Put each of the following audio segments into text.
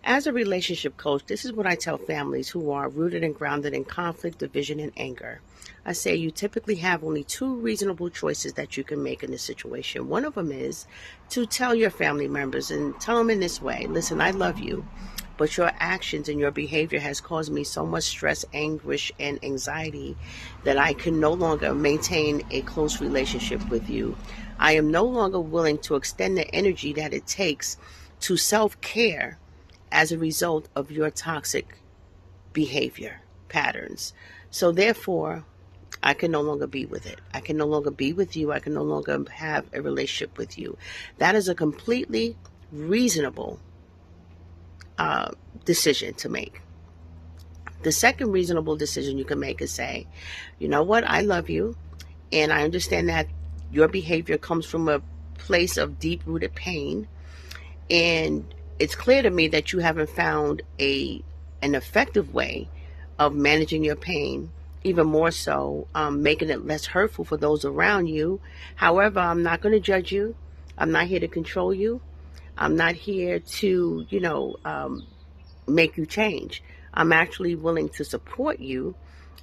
As a relationship coach, this is what I tell families who are rooted and grounded in conflict, division, and anger. I say you typically have only two reasonable choices that you can make in this situation. One of them is to tell your family members and tell them in this way: listen, I love you, but your actions and your behavior has caused me so much stress, anguish, and anxiety that I can no longer maintain a close relationship with you. I am no longer willing to extend the energy that it takes to self-care as a result of your toxic behavior patterns. So therefore, I can no longer be with it. I can no longer be with you. I can no longer have a relationship with you. That is a completely reasonable decision to make. The second reasonable decision you can make is say, you know what, I love you, and I understand that your behavior comes from a place of deep-rooted pain, and it's clear to me that you haven't found an effective way of managing your pain, even more so making it less hurtful for those around you. However, I'm not going to judge you. I'm not here to control you. I'm not here to, make you change. I'm actually willing to support you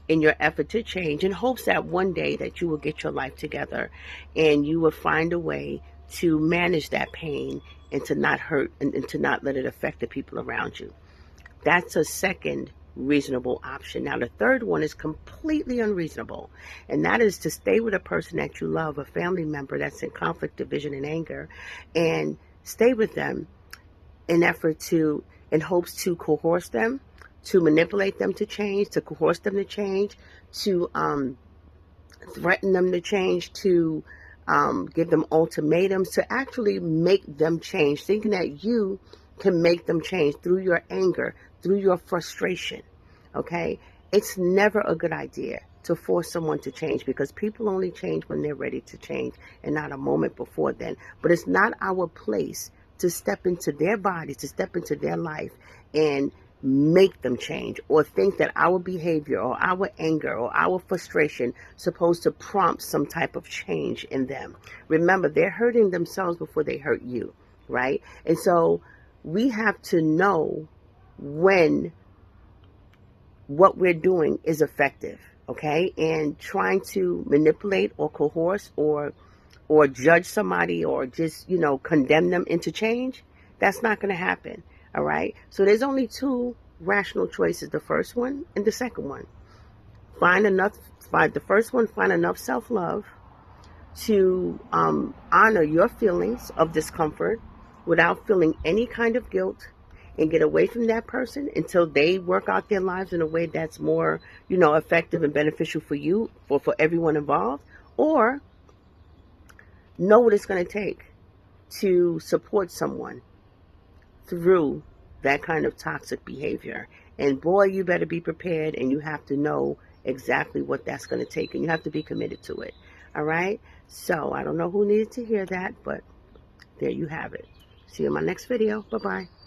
in your effort to change, in hopes that one day that you will get your life together and you will find a way to manage that pain and to not hurt and to not let it affect the people around you. That's a second reasonable option. Now, the third one is completely unreasonable, and that is to stay with a person that you love, a family member that's in conflict, division, and anger, and stay with them in hopes to coerce them, to manipulate them to change, to coerce them to change, to threaten them to change, to give them ultimatums, to actually make them change, thinking that you can make them change through your anger, through your frustration. Okay? It's never a good idea to force someone to change, because people only change when they're ready to change and not a moment before then. But it's not our place to step into their bodies, to step into their life and make them change, or think that our behavior or our anger or our frustration supposed to prompt some type of change in them. Remember, they're hurting themselves before they hurt you, right? And so we have to know when what we're doing is effective, okay? And trying to manipulate or coerce or judge somebody or just, condemn them into change, that's not going to happen. All right. So there's only two rational choices: the first one and the second one. Find the first one, find enough self-love to honor your feelings of discomfort without feeling any kind of guilt, and get away from that person until they work out their lives in a way that's more, effective and beneficial for you, for everyone involved. Or know what it's going to take to support someone through that kind of toxic behavior. And boy, you better be prepared, and you have to know exactly what that's going to take, and you have to be committed to it. All right? So I don't know who needed to hear that, but there you have it. See you in my next video. Bye-bye.